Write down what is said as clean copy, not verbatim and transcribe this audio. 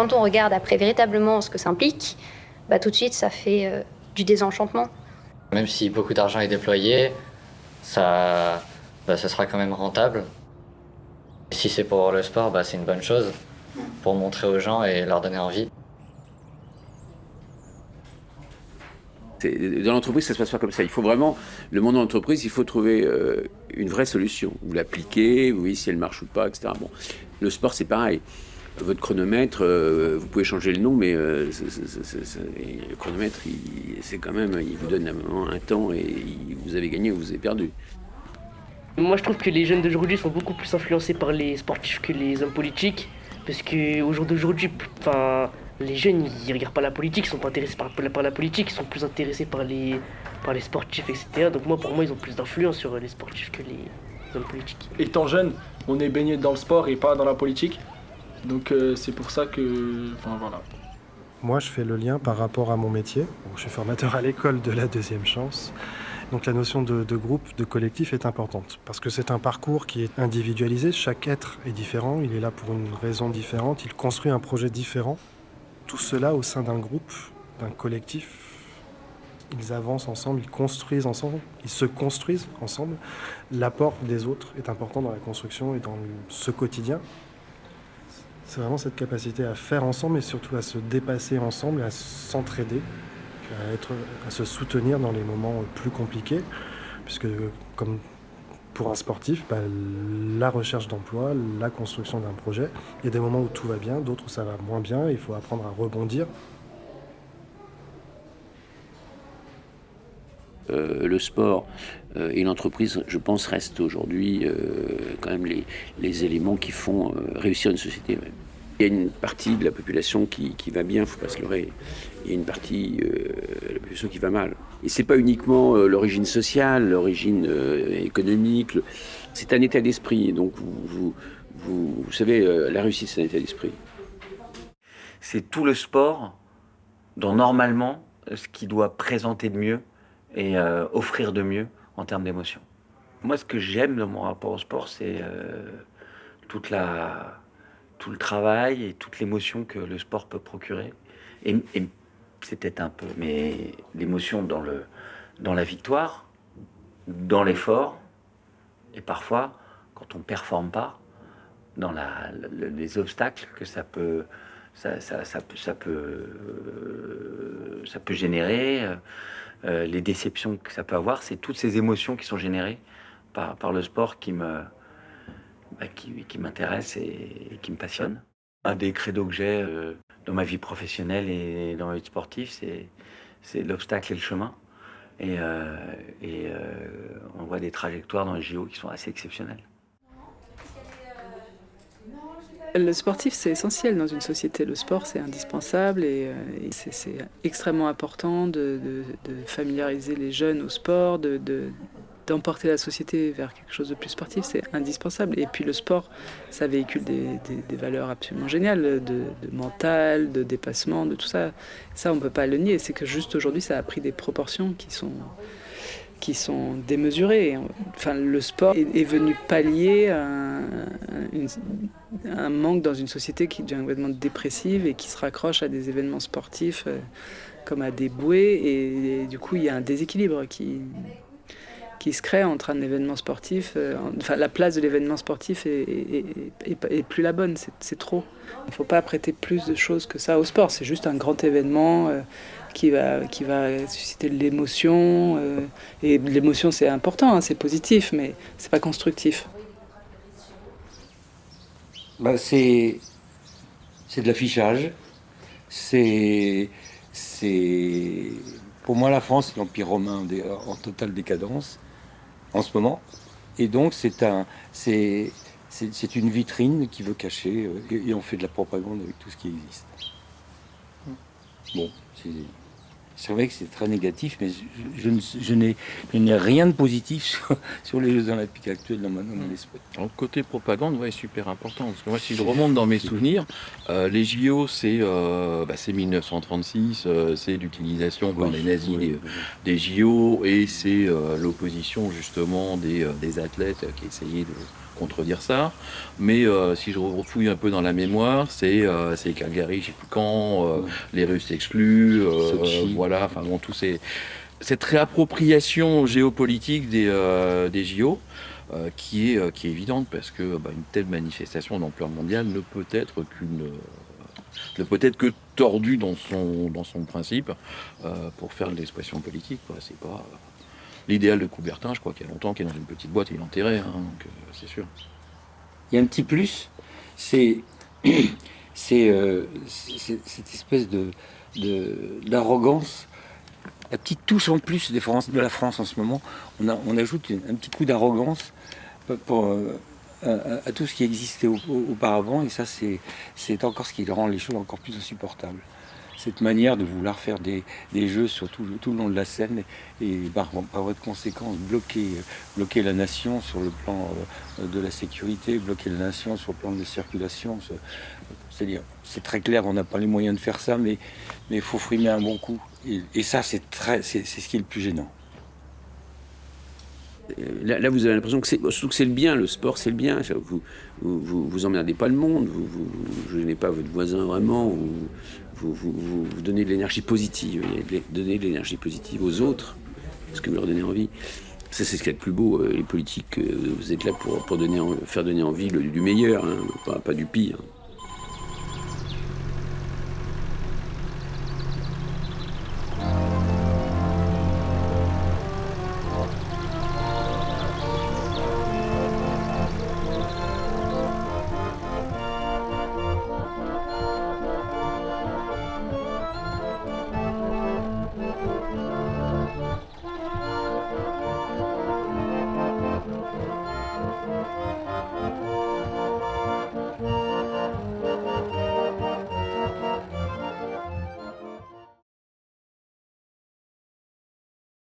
quand on regarde après véritablement ce que ça implique, bah, tout de suite, ça fait du désenchantement. Même si beaucoup d'argent est déployé, ça sera quand même rentable. Si c'est pour le sport, c'est une bonne chose, pour montrer aux gens et leur donner envie. Dans l'entreprise, ça se passe pas comme ça. Il faut vraiment, le monde de l'entreprise, il faut trouver une vraie solution. Vous l'appliquez, vous voyez si elle marche ou pas, etc. Bon, le sport, c'est pareil. Votre chronomètre, vous pouvez changer le nom, mais le chronomètre, c'est quand même, il vous donne un temps et vous avez gagné ou vous avez perdu. Moi, je trouve que les jeunes d'aujourd'hui sont beaucoup plus influencés par les sportifs que les hommes politiques, parce qu'au jour d'aujourd'hui, les jeunes, ils regardent pas la politique, ils sont pas intéressés par la politique, ils sont plus intéressés par les sportifs, etc. Donc moi, pour moi, ils ont plus d'influence sur les sportifs que les hommes politiques. Étant jeune, on est baigné dans le sport et pas dans la politique. Donc c'est pour ça que... Enfin voilà. Moi, je fais le lien par rapport à mon métier. Je suis formateur à l'école de la deuxième chance. Donc la notion de groupe, de collectif est importante. Parce que c'est un parcours qui est individualisé. Chaque être est différent. Il est là pour une raison différente. Il construit un projet différent. Tout cela au sein d'un groupe, d'un collectif. Ils avancent ensemble, ils construisent ensemble, ils se construisent ensemble. L'apport des autres est important dans la construction et dans ce quotidien. C'est vraiment cette capacité à faire ensemble et surtout à se dépasser ensemble, à s'entraider, à se soutenir dans les moments plus compliqués. Puisque comme pour un sportif, la recherche d'emploi, la construction d'un projet, il y a des moments où tout va bien, d'autres où ça va moins bien, il faut apprendre à rebondir. Le sport et l'entreprise, je pense, restent aujourd'hui quand même les éléments qui font réussir une société. Ouais. Il y a une partie de la population qui va bien, il ne faut pas se leurrer. Il y a une partie de la population qui va mal. Et ce n'est pas uniquement l'origine sociale, l'origine économique. C'est un état d'esprit. Donc, vous savez, la réussite, c'est un état d'esprit. C'est tout le sport dont normalement, ce qu'il doit présenter de mieux et offrir de mieux en termes d'émotion. Moi, ce que j'aime dans mon rapport au sport, c'est tout le travail et toute l'émotion que le sport peut procurer. Et c'est peut-être un peu, mais l'émotion dans la victoire, dans l'effort, et parfois, quand on ne performe pas, dans les obstacles que ça peut générer, les déceptions que ça peut avoir, c'est toutes ces émotions qui sont générées par le sport qui m'intéresse et qui me passionne. Un des credos que j'ai dans ma vie professionnelle et dans ma vie sportive, c'est l'obstacle et le chemin. Et on voit des trajectoires dans les JO qui sont assez exceptionnelles. Le sportif, c'est essentiel dans une société. Le sport, c'est indispensable et c'est extrêmement important de familiariser les jeunes au sport, d'emporter la société vers quelque chose de plus sportif, c'est indispensable. Et puis le sport, ça véhicule des valeurs absolument géniales, de mental, de dépassement, de tout ça. Ça, on ne peut pas le nier. C'est que juste aujourd'hui, ça a pris des proportions qui sont démesurées. Enfin, le sport est venu pallier un manque dans une société qui devient complètement dépressive et qui se raccroche à des événements sportifs comme à des bouées. Et du coup, il y a un déséquilibre qui se crée entre un événement sportif, la place de l'événement sportif est plus la bonne, c'est trop. Il ne faut pas prêter plus de choses que ça au sport, c'est juste un grand événement qui va susciter de l'émotion, et l'émotion c'est important, c'est positif, mais c'est pas constructif. C'est de l'affichage, pour moi la France c'est l'Empire romain en totale décadence en ce moment, et donc c'est une vitrine qui veut cacher, et on fait de la propagande avec tout ce qui existe. Bon, c'est vrai que c'est très négatif, mais je n'ai rien de positif sur les Jeux Olympiques actuels dans mon esprit. Le côté propagande, ouais, est super important. Parce que moi, si je remonte dans mes souvenirs, les JO, c'est 1936, c'est l'utilisation par les nazis des JO, et c'est l'opposition justement des athlètes qui essayaient de contredire ça. Mais si je refouille un peu dans la mémoire, c'est Calgary, je sais plus quand, les Russes exclus, voilà, enfin bon, tous ces... Cette réappropriation géopolitique des JO, qui est évidente parce que une telle manifestation d'ampleur mondiale ne peut être que tordue dans son principe pour faire de l'expression politique, quoi. C'est pas l'idéal de Coubertin, je crois qu'il y a longtemps qu'il est dans une petite boîte et il est enterré, hein, donc c'est sûr. Il y a un petit plus, c'est cette espèce d'arrogance. La petite touche en plus de la France en ce moment, on ajoute un petit coup d'arrogance à tout ce qui existait auparavant, et ça c'est encore ce qui rend les choses encore plus insupportables. Cette manière de vouloir faire des jeux sur tout le long de la scène et par voie de conséquence bloquer la nation sur le plan de la sécurité, bloquer la nation sur le plan de la circulation. C'est-à-dire, c'est très clair, on n'a pas les moyens de faire ça, mais il faut frimer un bon coup. Et ça, c'est ce qui est le plus gênant. Là, vous avez l'impression que c'est le bien, le sport, c'est le bien. Vous emmerdez pas le monde, vous gênez pas votre voisin vraiment, vous donnez de l'énergie positive, donnez de l'énergie positive aux autres, parce que vous leur donnez envie. Ça, c'est ce qu'il y a de plus beau. Les politiques, vous êtes là pour faire donner envie du meilleur, hein, pas du pire.